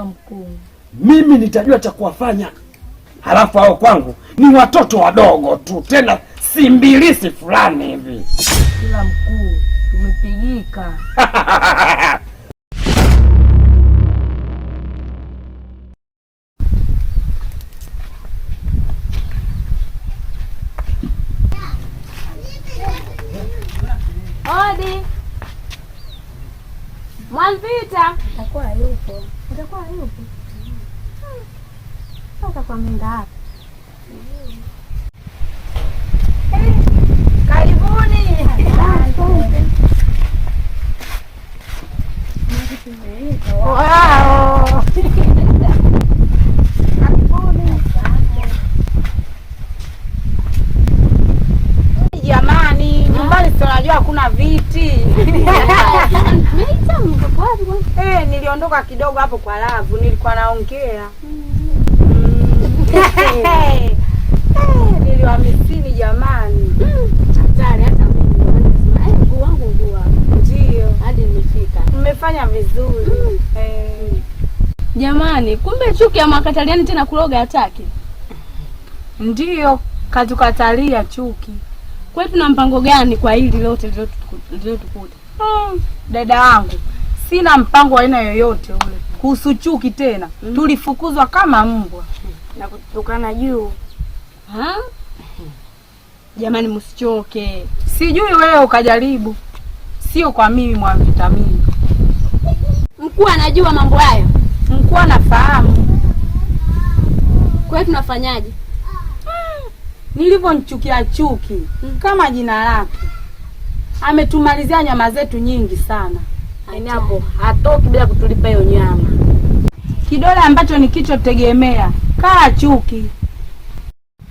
Sawa mkuu. Mimi nitajua cha kuwafanya. Halafu hao kwangu ni watoto wadogo tu, tena simbilisi fulani hivi. Ila mkuu, tumepigika. Odi. Mwanvita. Atakuwa yupo. Utakuwa yupo. Utakuwa menda hapa. Karibuni. Wow. Jamani, nyumbani sio unajua hakuna viti. Niliondoka kidogo hapo kwa Lavu, nilikuwa naongea. Niliwamisini jamani. Hatari hata mimi nasema mguu wangu mguu wangu. Ndio. Hadi nimefika. Mmefanya vizuri. Jamani, kumbe chuki ya Mwakataliani tena kuloga hataki. Ndio, katukatalia chuki. Kwa hiyo tuna mpango gani kwa hili lote lilotukuta? Dada wangu, sina mpango aina yoyote ule. Kuhusu chuki tena, tulifukuzwa kama mbwa na kutukana juu. Ha? Jamani msichoke. Sijui wewe ukajaribu. Sio kwa mimi Mwamvita mimi. Mkuu anajua mambo hayo. Mkuu anafahamu. Kwa hiyo tunafanyaje? Nilivyomchukia chuki kama jina lake. Ametumalizia nyama zetu nyingi sana. Yaani hapo hatoki bila kutulipa hiyo nyama. Kidole ambacho ni kichwa tegemea kaa chuki.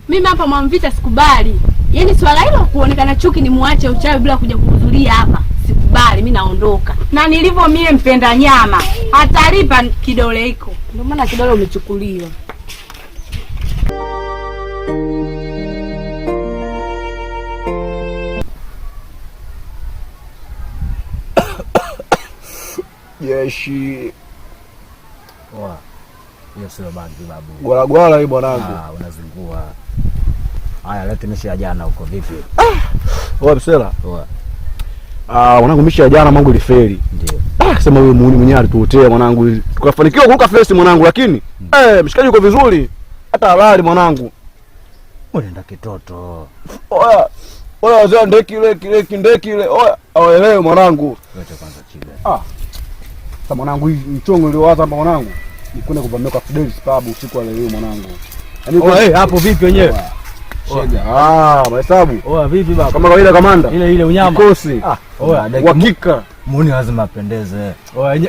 Mimi hapa Mwamvita sikubali. Yaani swala hilo kuonekana chuki ni muache uchawi bila kuja kuhudhuria hapa. Sikubali, mimi naondoka. Na nilivyo mie mpenda nyama, atalipa kidole hiko. Ndio maana kidole umechukuliwa. Jeshi. Oa. Hiyo sio bangi babu. Gwala gwala hii bwanangu. Unazingua. Haya, lete mishi ya jana huko vipi? Oa Msela. Oa. Mwanangu mishi ya jana mwanangu ilifeli. Ndio. Sema wewe muuni mwenyewe alituotea mwanangu. Tukafanikiwa kuruka face mwanangu lakini mshikaji uko vizuri. Hata halali mwanangu. Unaenda kitoto. Oa. Oa wazee ndeki ile. Oa, aelewe mwanangu. Lete kwanza chiga. Sasa mwanangu hii mchongo uliowaza hapa mwanangu. Nikwenda kuvamia kwa Fidelis pub usiku wa leo mwanangu. Yaani hapo vipi wenyewe? Shega. Mahesabu. Oa vipi baba? Kama kawaida kamanda. Ile unyama. Kosi. Uhakika. Muuni lazima apendeze.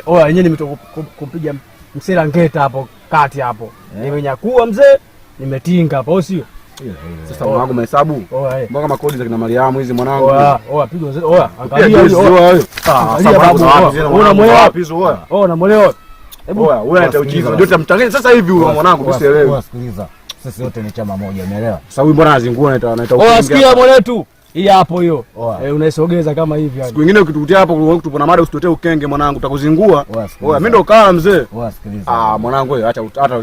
Oa yenyewe nimetoka kupiga msela ngeta hapo kati hapo. Nimenyakuwa mzee, nimetinga hapo sio? Ile. Sasa mwanangu mahesabu. Mbona kama kodi za kina Mariamu hizi mwanangu. Pigo mzee. Angalia hiyo. Unamuelewa wapi hizo oa? Unamuelewa? Hebu wewe hata ujizo. Ndio tutamtangaza sasa hivi huyo mwanangu usielewe. Sikiliza. Sisi wote ni chama moja, umeelewa? Sasa huyu mbona anazingua anaita ukinga. Sikia mwanetu. Hii hapo hiyo. Unaisogeza kama hivi yani. Siku nyingine ukitukutia hapo tupo na mada usitotee ukenge mwanangu utakuzingua. Mimi ndo kaa mzee. Sikiliza. Mwanangu wewe acha utani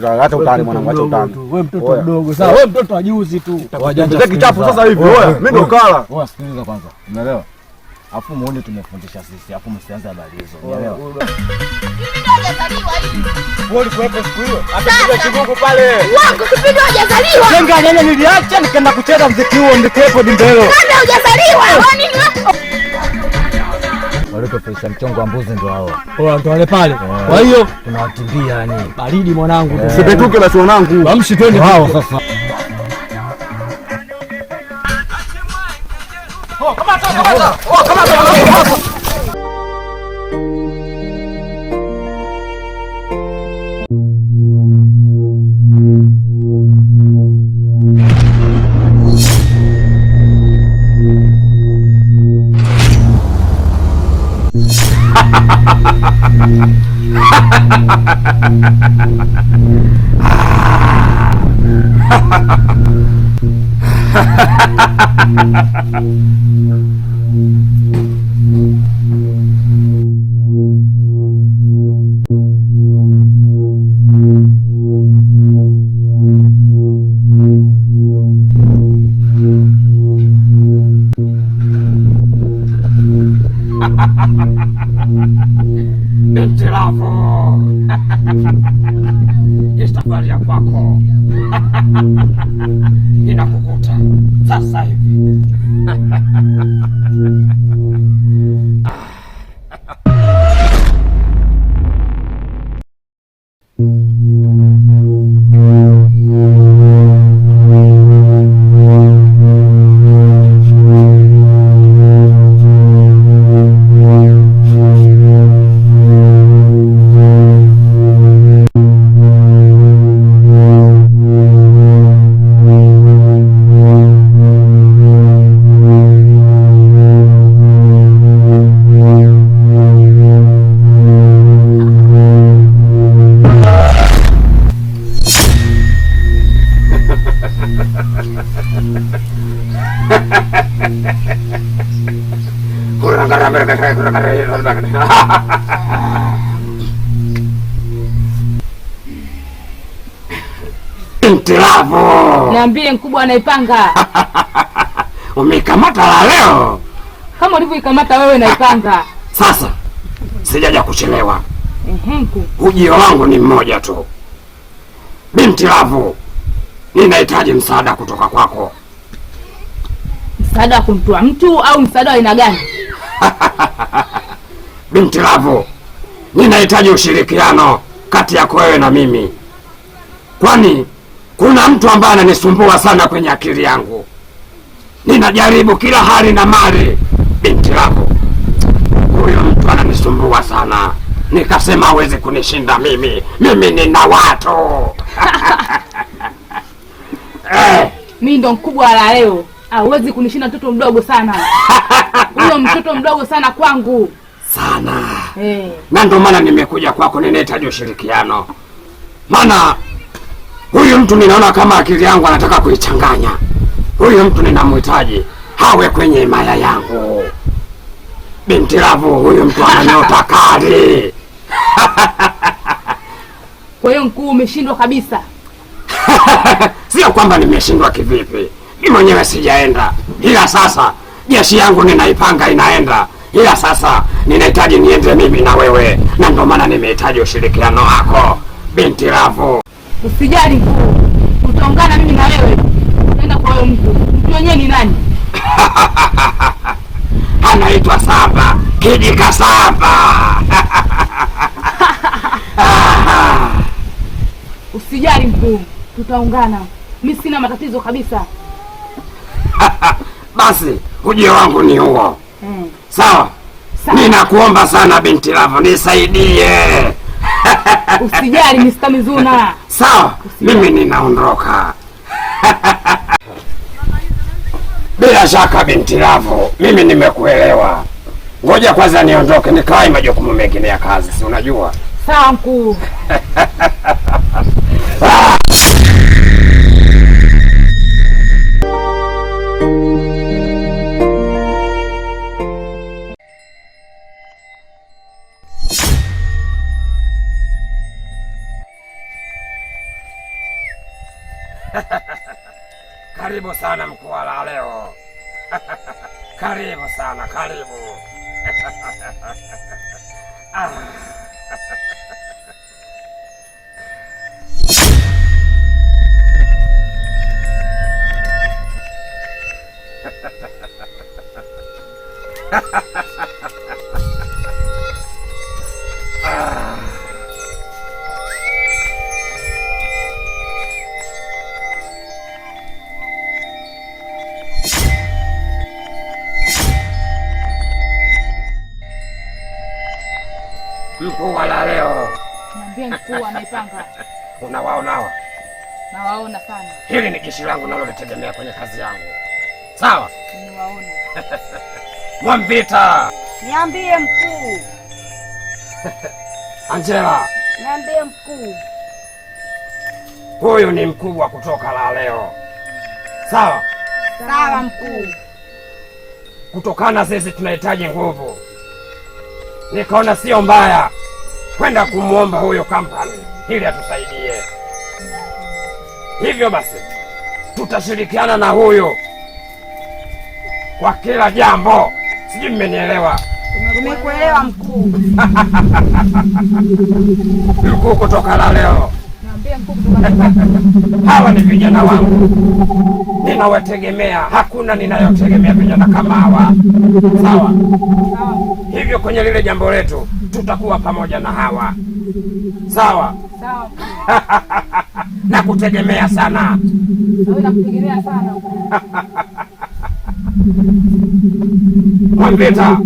mwanangu acha utani. Wewe mtoto mdogo sawa. Wewe mtoto wa juzi tu. Wajanja kichapo sasa hivi. Mimi ndo kala. Sikiliza kwanza. Umeelewa? Afu muone tumefundisha sisi, afu msianze habari hizo. Umeelewa? Wewe ulikuwepo siku hiyo? Atapiga chigugu pale. Wangu kipindi hujazaliwa. Jenga nyenye niliacha nikaenda kucheza muziki huo ndikepo dimbelo. Kabla hujazaliwa. Kwa nini wako? Walipofisha mchongo wa mbuzi ndio hao. Ndio wale pale. Kwa hiyo tunawakimbia yani. Baridi mwanangu. Usipetuke basi mwanangu. Amshi twende hao sasa. Safari ya kwako inakukuta sasa hivi. Mtilavu, niambie mkubwa anaipanga. Umekamata la leo kama ulivyoikamata wewe naipanga. Sasa sijaja kuchelewa. Ujio wangu ni mmoja tu. Binti Lavu, ninahitaji msaada kutoka kwako. Msaada wa kumtoa mtu au msaada wa aina gani? Binti Lavu, ninahitaji ushirikiano kati yako wewe na mimi, kwani kuna mtu ambaye ananisumbua sana kwenye akili yangu. Ninajaribu kila hali na mali, binti Lavu, huyo mtu ananisumbua sana. Nikasema hawezi kunishinda mimi nina watu. Mimi ndo mkubwa la leo. Hawezi kunishinda mtoto mdogo sana. Huyo mtoto mdogo sana kwangu. Sana. Na ndo maana nimekuja kwako, ninahitaji ushirikiano. Maana huyu mtu ninaona kama akili yangu anataka kuichanganya. Huyu mtu ninamhitaji hawe kwenye himaya yangu. Binti Lavu, huyu mtu ananyota kali. Kwa hiyo mkuu umeshindwa kabisa? Sio kwamba nimeshindwa kivipi. Mimi mwenyewe sijaenda. Ila sasa jeshi yangu ninaipanga inaenda. Ila sasa ninahitaji niende mimi na wewe. Na ndio maana nimehitaji ushirikiano wako, Binti Lavu. Usijali mkuu. Utaungana mimi na wewe. Nenda kwa huyo mtu. Mtu mwenyewe ni nani? Anaitwa Saba. Kijika Saba. Usijali mkuu. Tutaungana. Mimi sina matatizo kabisa. Basi ujio wangu ni huo. Sawa? Ninakuomba sana Binti Lavu, nisaidie. Usijali Mr. Mizuna. Sawa, mimi ninaondoka. Bila shaka Binti Lavu, mimi nimekuelewa. Ngoja kwanza niondoke nikae majukumu mengine ya kazi, si unajua? Sawa mkuu. Karibu sana mkuu wa leo. Karibu sana, karibu. Mkuu wa leo. Niambie mkuu anaipanga. Unawaona hawa? Nawaona sana. Hili ni jeshi langu nalolitegemea kwenye kazi yangu. Sawa? Niwaona. Mwamvita. Niambie mkuu. Angela. Niambie mkuu. Huyu ni mkubwa kutoka la leo. Sawa? Sawa mkuu. Kutokana sisi tunahitaji nguvu, nikaona sio mbaya kwenda kumwomba huyo kampani ili atusaidie. Hivyo basi tutashirikiana na huyo kwa kila jambo. Sijui mmenielewa? Nimekuelewa mkuu. Mkuu kutoka la leo. Hawa ni vijana wangu, ninawategemea. Hakuna ninayotegemea vijana kama hawa. Sawa? Hivyo kwenye lile jambo letu tutakuwa pamoja na hawa. Sawa? Sawa. Nakutegemea sana. Nakutegemea sana. Mwambita,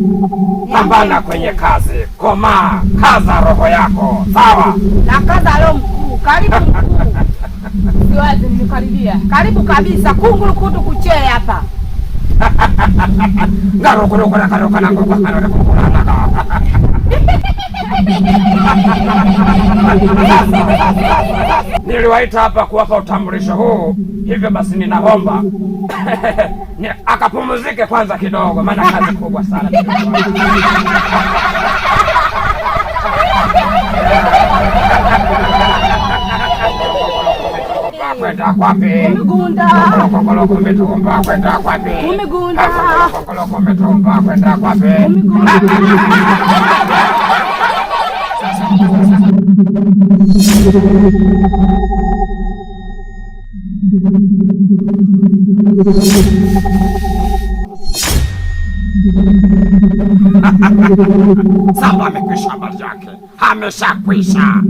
pambana kwenye kazi. Komaa, kaza roho yako. Sawa? Na kaza leo mkuu. Karibu mkuu. Siwazi nimekaribia. Karibu kabisa. Kunguru kutu kuchele hapa. Ngarukuruku na karuka na nguruka na niliwaita hapa kuwapa utambulisho huu, hivyo basi ninaomba akapumzike kwanza kidogo, maana kazi kubwa sana. Kwenda kwapi? Kumigunda. Koloko umetumba kwenda kwapi? Kumigunda. Koloko umetumba kwenda kwapi? Samba amekwisha habari yake. Ameshakwisha.